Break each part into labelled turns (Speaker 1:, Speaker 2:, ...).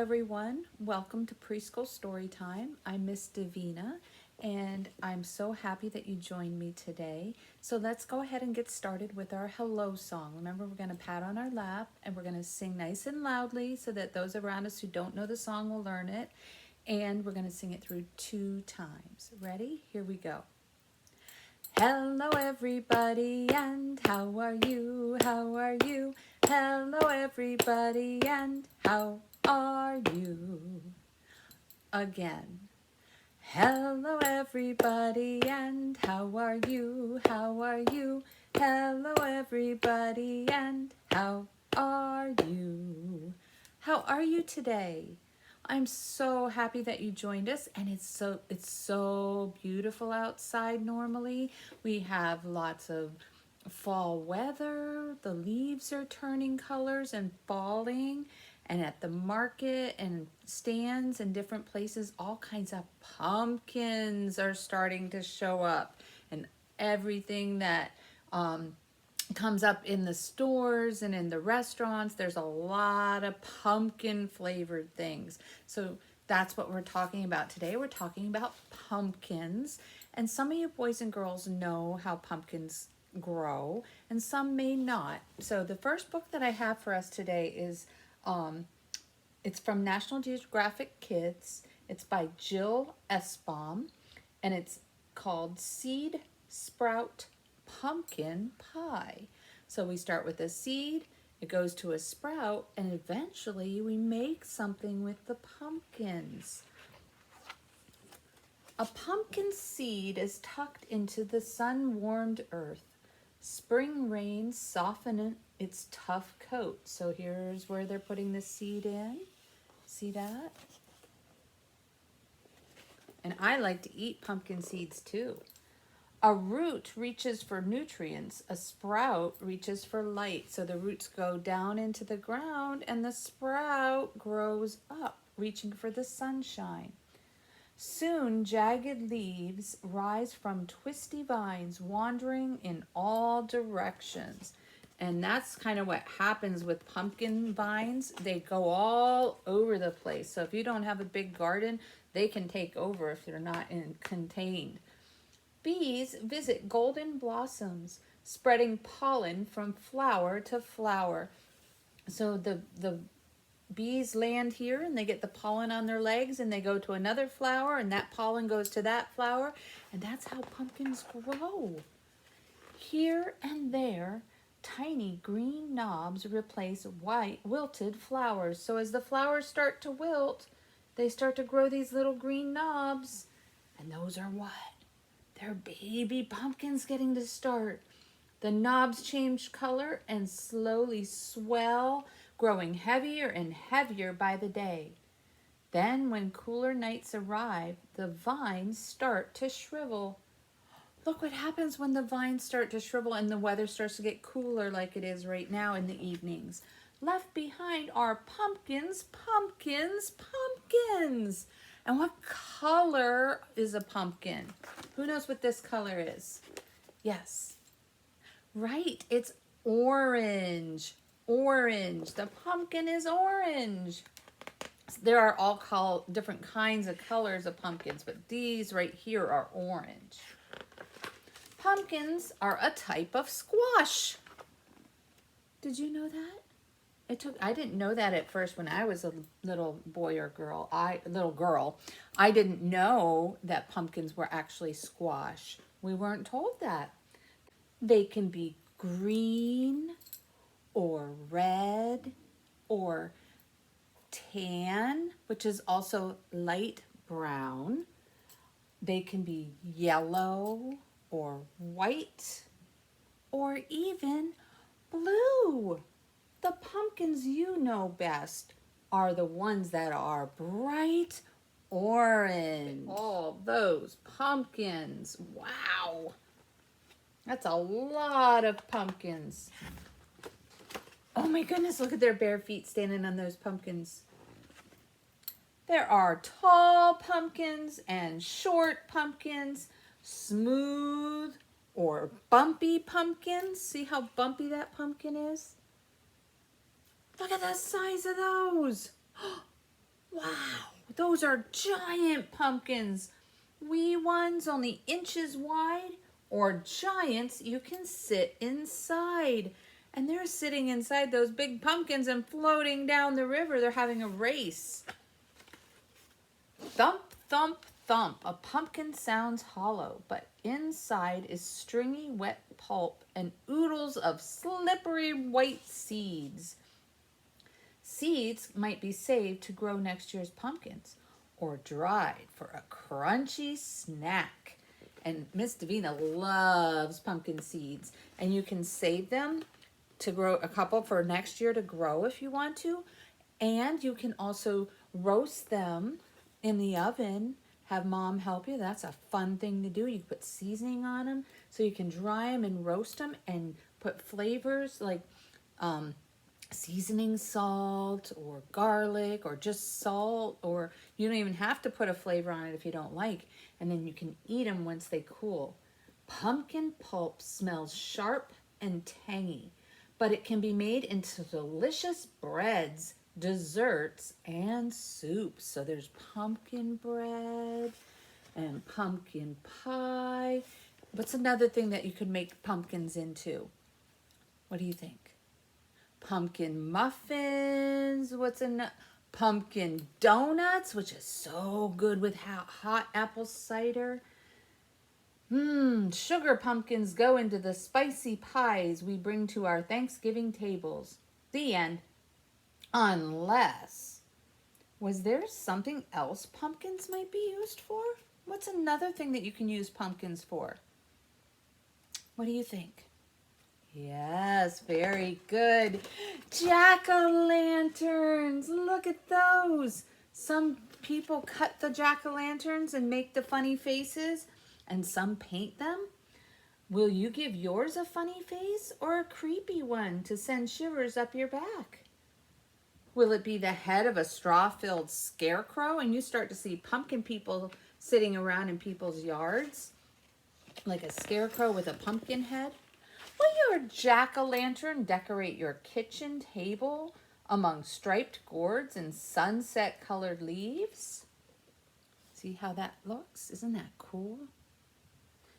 Speaker 1: everyone. Welcome to Preschool Storytime. I'm Miss Davena, and I'm so happy that you joined me today. So let's go ahead and get started with our hello song. Remember, we're going to pat on our lap, and we're going to sing nice and loudly so that those around us who don't know the song will learn it. And we're going to sing it through 2 times. Ready? Here we go. Hello everybody, and how are you? How are you? Hello everybody, and how are you? Again. Hello everybody, and how are you? How are you? Hello everybody, and how are you? How are you today? I'm so happy that you joined us, and it's so beautiful outside. Normally we have lots of fall weather. The leaves are turning colors and falling, and at the market and stands and different places, all kinds of pumpkins are starting to show up, and everything that comes up in the stores and in the restaurants, there's a lot of pumpkin flavored things. So that's what we're talking about today. We're talking about pumpkins, and some of you boys and girls know how pumpkins grow, and some may not. So the first book that I have for us today is it's from National Geographic Kids. It's by Jill Esbaum, and it's called Seed Sprout Pumpkin Pie. So we start with a seed, it goes to a sprout, and eventually we make something with the pumpkins. A pumpkin seed is tucked into the sun-warmed earth. Spring rains soften its tough coat. So here's where they're putting the seed in. See that? And I like to eat pumpkin seeds too. A root reaches for nutrients. A sprout reaches for light. So the roots go down into the ground and the sprout grows up, reaching for the sunshine. Soon jagged leaves rise from twisty vines, wandering in all directions. And that's kind of what happens with pumpkin vines. They go all over the place. So if you don't have a big garden, they can take over if they're not contained. Bees visit golden blossoms, spreading pollen from flower to flower. So the bees land here and they get the pollen on their legs, and they go to another flower, and that pollen goes to that flower, and that's how pumpkins grow. Here and there, tiny green knobs replace white wilted flowers. So as the flowers start to wilt, they start to grow these little green knobs, and those are what? They're baby pumpkins getting to start. The knobs change color and slowly swell, growing heavier and heavier by the day. Then, when cooler nights arrive, the vines start to shrivel. Look what happens when the vines start to shrivel and the weather starts to get cooler like it is right now in the evenings. Left behind are pumpkins, pumpkins, pumpkins. And what color is a pumpkin? Who knows what this color is? Yes. Right, it's orange. Orange. The pumpkin is orange. There are all different kinds of colors of pumpkins, but these right here are orange. Pumpkins are a type of squash. Did you know that? I didn't know that at first when I was a little boy or girl. Little girl. I didn't know that pumpkins were actually squash. We weren't told that. They can be green or red or tan, which is also light brown. They can be yellow or white or even blue. The pumpkins you know best are the ones that are bright orange. All those pumpkins. Wow. That's a lot of pumpkins. Oh my goodness, look at their bare feet standing on those pumpkins. There are tall pumpkins and short pumpkins, smooth or bumpy pumpkins. See how bumpy that pumpkin is? Look at the size of those. Wow, those are giant pumpkins. Wee ones only inches wide, or giants you can sit inside. And they're sitting inside those big pumpkins and floating down the river. They're having a race. Thump, thump, thump. A pumpkin sounds hollow, but inside is stringy, wet pulp and oodles of slippery white seeds. Seeds might be saved to grow next year's pumpkins or dried for a crunchy snack. And Miss Davena loves pumpkin seeds. And you can save them to grow a couple for next year to grow if you want to. And you can also roast them in the oven. Have mom help you. That's a fun thing to do. You put seasoning on them so you can dry them and roast them and put flavors like seasoning salt or garlic or just salt, or you don't even have to put a flavor on it if you don't like, and then you can eat them once they cool. Pumpkin pulp smells sharp and tangy, but it can be made into delicious breads, desserts, and soups. So there's pumpkin bread and pumpkin pie. What's another thing that you could make pumpkins into? What do you think? Pumpkin muffins. What's another? Pumpkin donuts, which is so good with hot apple cider. Sugar pumpkins go into the spicy pies we bring to our Thanksgiving tables. The end. Unless, was there something else pumpkins might be used for? What's another thing that you can use pumpkins for? What do you think? Yes, very good. Jack-o'-lanterns. Look at those. Some people cut the jack-o'-lanterns and make the funny faces, and some paint them. Will you give yours a funny face or a creepy one to send shivers up your back? Will it be the head of a straw-filled scarecrow and you start to see pumpkin people sitting around in people's yards? Like a scarecrow with a pumpkin head? Will your jack-o'-lantern decorate your kitchen table among striped gourds and sunset-colored leaves? See how that looks? Isn't that cool?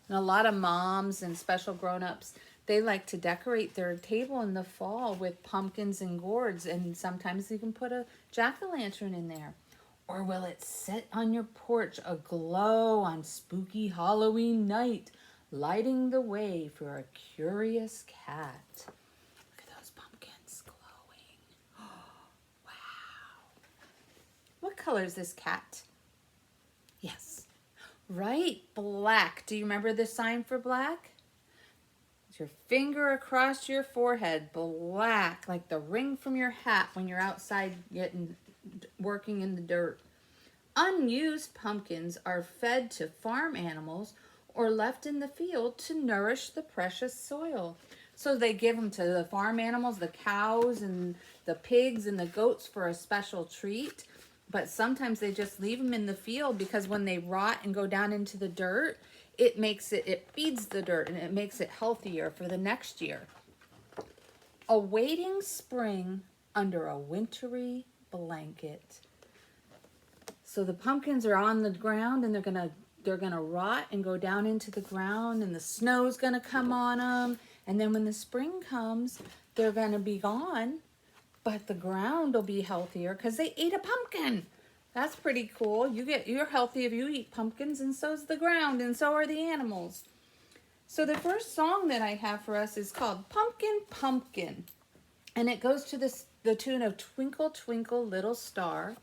Speaker 1: And a lot of moms and special grown-ups, they like to decorate their table in the fall with pumpkins and gourds, and sometimes you can put a jack-o'-lantern in there. Or will it sit on your porch aglow on spooky Halloween night, lighting the way for a curious cat? Look at those pumpkins glowing. Wow. What color is this cat? Yes. Right, black. Do you remember the sign for black? It's your finger across your forehead, black, like the ring from your hat when you're outside working in the dirt. Unused pumpkins are fed to farm animals or left in the field to nourish the precious soil. So they give them to the farm animals, the cows and the pigs and the goats for a special treat. But sometimes they just leave them in the field because when they rot and go down into the dirt, it feeds the dirt and it makes it healthier for the next year. Awaiting spring under a wintry blanket. So the pumpkins are on the ground and they're gonna rot and go down into the ground, and the snow's gonna come on them. And then when the spring comes, they're gonna be gone, but the ground will be healthier because they ate a pumpkin. That's pretty cool. You're healthy if you eat pumpkins, and so's the ground, and so are the animals. So the first song that I have for us is called Pumpkin, Pumpkin. And it goes to the tune of Twinkle, Twinkle, Little Star.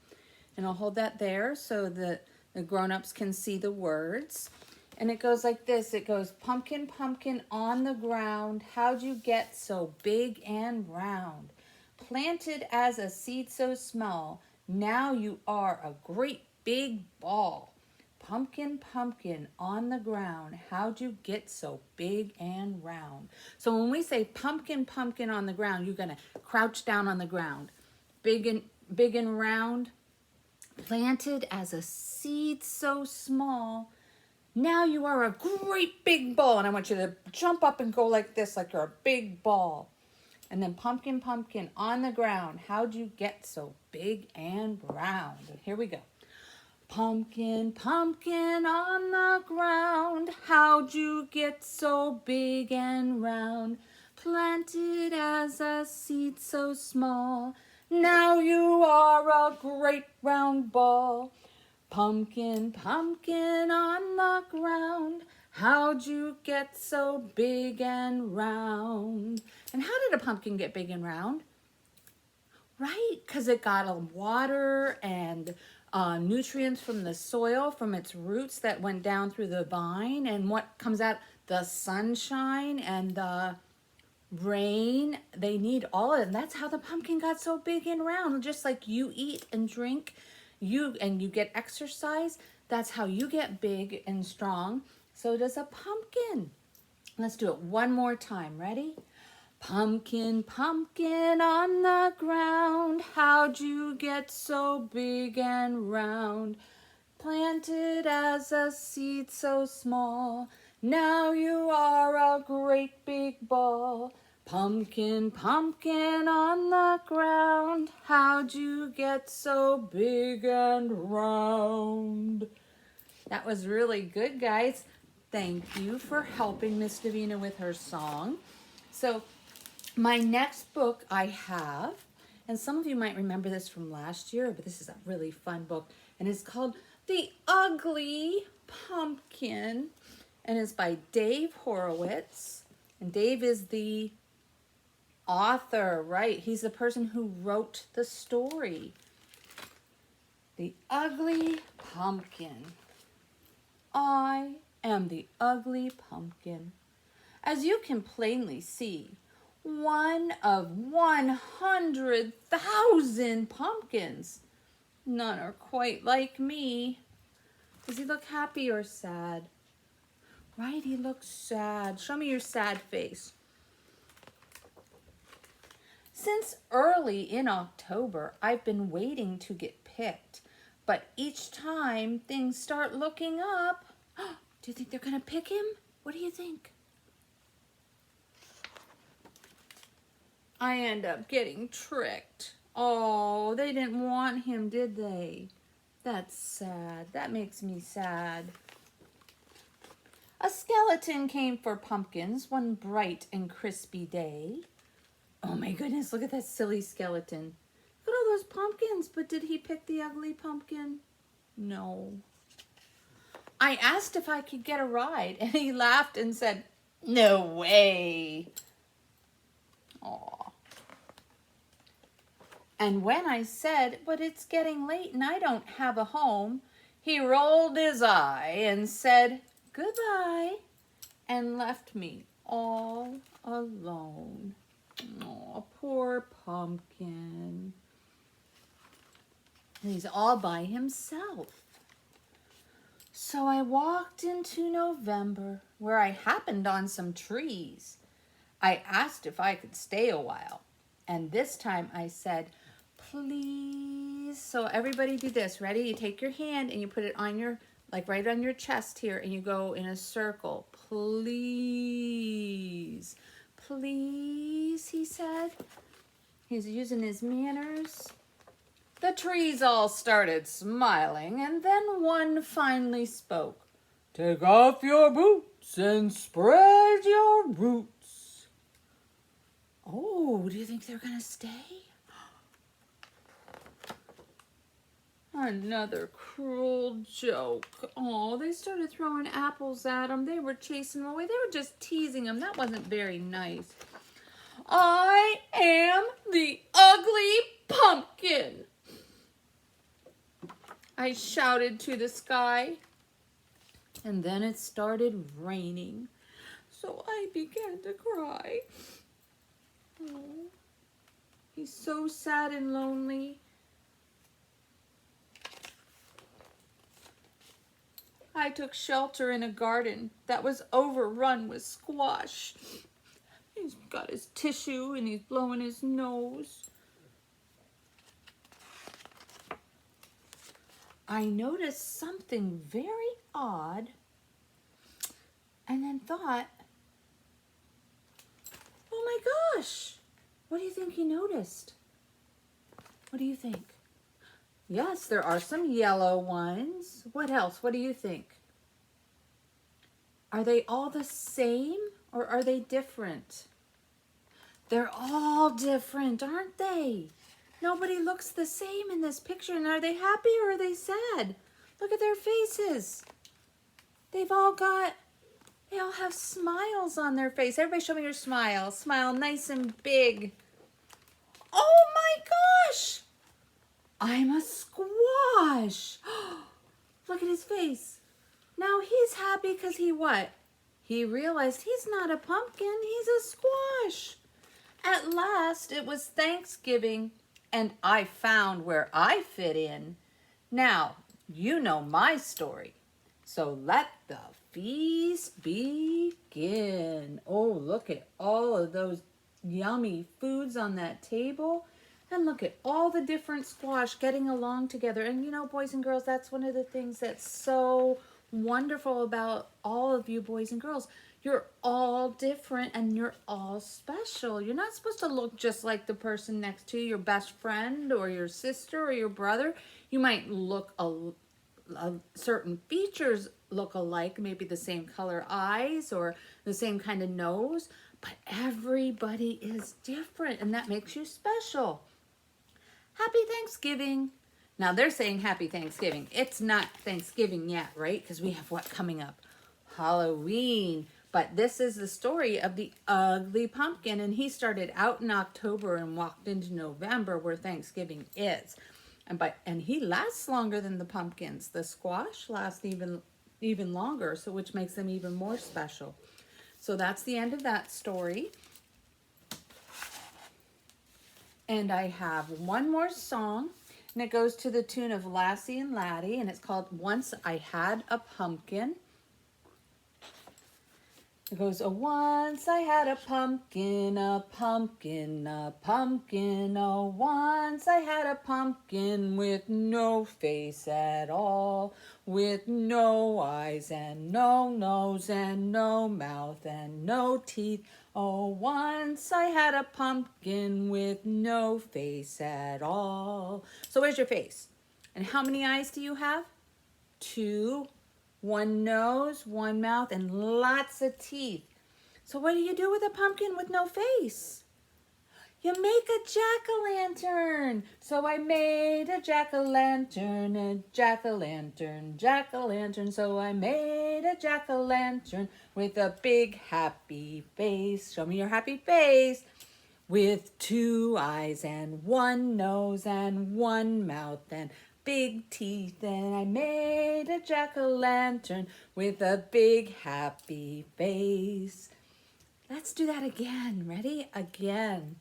Speaker 1: And I'll hold that there so that the grown-ups can see the words. And it goes like this. It goes, pumpkin, pumpkin on the ground, how'd you get so big and round? Planted as a seed so small, now you are a great big ball. Pumpkin, pumpkin on the ground, how'd you get so big and round? So when we say pumpkin, pumpkin on the ground, you're going to crouch down on the ground. Big and round, planted as a seed so small, now you are a great big ball. And I want you to jump up and go like this, like you're a big ball. And then pumpkin, pumpkin on the ground. How'd you get so big and round? Here we go. Pumpkin, pumpkin on the ground. How'd you get so big and round? Planted as a seed so small. Now you are a great round ball. Pumpkin, pumpkin on the ground. How'd you get so big and round? And how did a pumpkin get big and round? Right, because it got water and nutrients from the soil, from its roots that went down through the vine. And what comes out? The sunshine and the rain. They need all of it. And that's how the pumpkin got so big and round. Just like you eat and drink, you get exercise, that's how you get big and strong. So does a pumpkin. Let's do it one more time. Ready? Pumpkin, pumpkin on the ground. How'd you get so big and round? Planted as a seed so small. Now you are a great big ball. Pumpkin, pumpkin on the ground. How'd you get so big and round? That was really good, guys. Thank you for helping Miss Davena with her song. So my next book I have, and some of you might remember this from last year, but this is a really fun book, and it's called The Ugly Pumpkin, and it's by Dave Horowitz. And Dave is the author, right? He's the person who wrote the story. The Ugly Pumpkin. I am the ugly pumpkin. As you can plainly see, one of 100,000 pumpkins. None are quite like me. Does he look happy or sad? Right, he looks sad. Show me your sad face. Since early in October, I've been waiting to get picked. But each time things start looking up, do you think they're going to pick him? What do you think? I end up getting tricked. Oh, they didn't want him, did they? That's sad. That makes me sad. A skeleton came for pumpkins one bright and crispy day. Oh my goodness, look at that silly skeleton. Look at all those pumpkins, but did he pick the ugly pumpkin? No. I asked if I could get a ride, and he laughed and said, "No way." Aw. And when I said, "But it's getting late and I don't have a home," he rolled his eye and said, "Goodbye," and left me all alone. Oh, poor pumpkin. And he's all by himself. So I walked into November, where I happened on some trees. I asked if I could stay a while, and this time I said, "Please." So everybody do this. Ready? You take your hand and you put it on your, like right on your chest here, and you go in a circle. "Please. Please," he said. He's using his manners. The trees all started smiling, and then one finally spoke. "Take off your boots and spread your roots." Oh, do you think they're going to stay? Another cruel joke. Oh, they started throwing apples at him. They were chasing him away. They were just teasing him. That wasn't very nice. I am the ugly pumpkin, I shouted to the sky. And then it started raining. So I began to cry. Oh, he's so sad and lonely. I took shelter in a garden that was overrun with squash. He's got his tissue and he's blowing his nose. I noticed something very odd and then thought, oh my gosh, What do you think he noticed? What do you think? Yes, there are some yellow ones. What else? What do you think? Are they all the same or are they different? They're all different, aren't they? Nobody looks the same in this picture. And are they happy or are they sad? Look at their faces. They all have smiles on their face. Everybody show me your smile. Smile nice and big. Oh my gosh! I'm a squash. Look at his face. Now he's happy because he what? He realized he's not a pumpkin, he's a squash. At last, it was Thanksgiving, and I found where I fit in. Now, you know my story, so let the feast begin. Oh, look at all of those yummy foods on that table. And look at all the different squash getting along together. And you know, boys and girls, that's one of the things that's so wonderful about all of you boys and girls. You're all different and you're all special. You're not supposed to look just like the person next to you, your best friend or your sister or your brother. You might look certain features look alike, maybe the same color eyes or the same kind of nose, but everybody is different and that makes you special. Happy Thanksgiving. Now they're saying happy Thanksgiving. It's not Thanksgiving yet, right? Because we have what coming up? Halloween. But this is the story of the ugly pumpkin. And he started out in October and walked into November where Thanksgiving is. And he lasts longer than the pumpkins. The squash lasts even longer, so which makes them even more special. So that's the end of that story. And I have one more song, and it goes to the tune of Lassie and Laddie, and it's called Once I Had a Pumpkin. It goes, oh, once I had a pumpkin, a pumpkin, a pumpkin. Oh, once I had a pumpkin with no face at all, with no eyes and no nose and no mouth and no teeth. Oh, once I had a pumpkin with no face at all. So where's your face? And how many eyes do you have? 2. 1 nose, 1 mouth, and lots of teeth. So what do you do with a pumpkin with no face? You make a jack-o'-lantern. So I made a jack-o'-lantern, a jack-o'-lantern, jack-o'-lantern. So I made a jack-o'-lantern with a big happy face. Show me your happy face. With 2 eyes and 1 nose and 1 mouth and big teeth, and I made a jack-o'-lantern with a big happy face. Let's do that again. Ready? Again.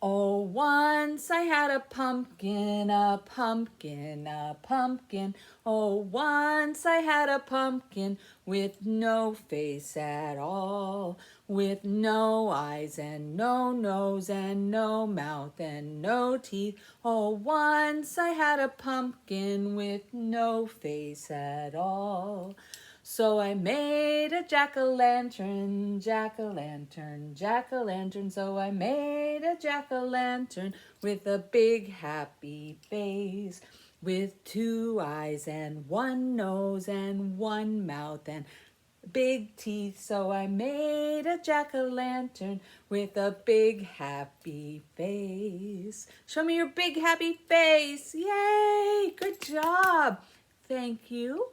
Speaker 1: Oh, once I had a pumpkin, a pumpkin, a pumpkin. Oh, once I had a pumpkin with no face at all, with no eyes and no nose and no mouth and no teeth. Oh, once I had a pumpkin with no face at all. So I made a jack-o'-lantern, jack-o'-lantern, jack-o'-lantern. So I made a jack-o'-lantern with a big happy face, with 2 eyes and 1 nose and 1 mouth and big teeth. So I made a jack-o'-lantern with a big happy face. Show me your big happy face. Yay! Good job. Thank you.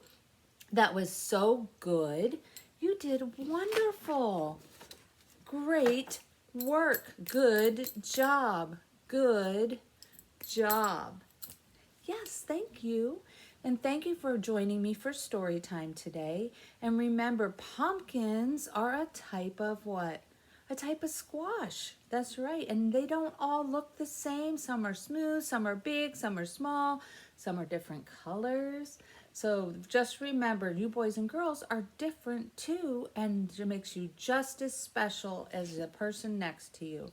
Speaker 1: That was so good. You did wonderful. Great work. Good job. Good job. Yes, thank you. And thank you for joining me for story time today. And remember, pumpkins are a type of what? A type of squash. That's right. And they don't all look the same. Some are smooth, some are big, some are small, some are different colors. So just remember, you boys and girls are different too, and it makes you just as special as the person next to you.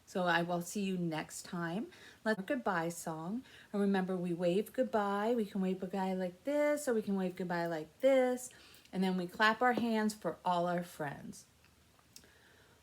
Speaker 1: So I will see you next time. Let's goodbye song. And remember, we wave goodbye. We can wave goodbye like this, or we can wave goodbye like this. And then we clap our hands for all our friends.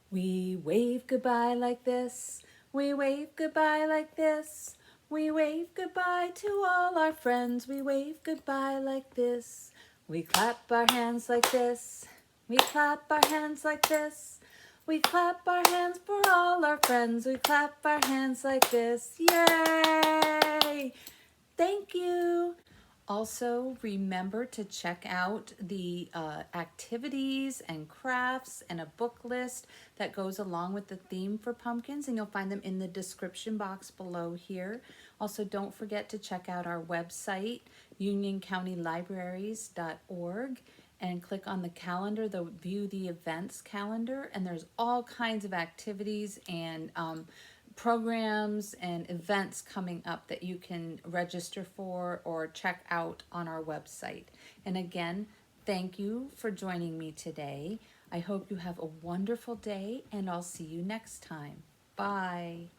Speaker 1: We wave goodbye like this. We wave goodbye like this. We wave goodbye to all our friends. We wave goodbye like this. We clap our hands like this. We clap our hands like this. We clap our hands for all our friends. We clap our hands like this. Yay! Thank you. Also, remember to check out the activities and crafts and a book list that goes along with the theme for pumpkins, and you'll find them in the description box below here. Also, don't forget to check out our website, unioncountylibraries.org, and click on the calendar, the view the events calendar, and there's all kinds of activities and programs and events coming up that you can register for or check out on our website. And again, thank you for joining me today. I hope you have a wonderful day, and I'll see you next time. Bye.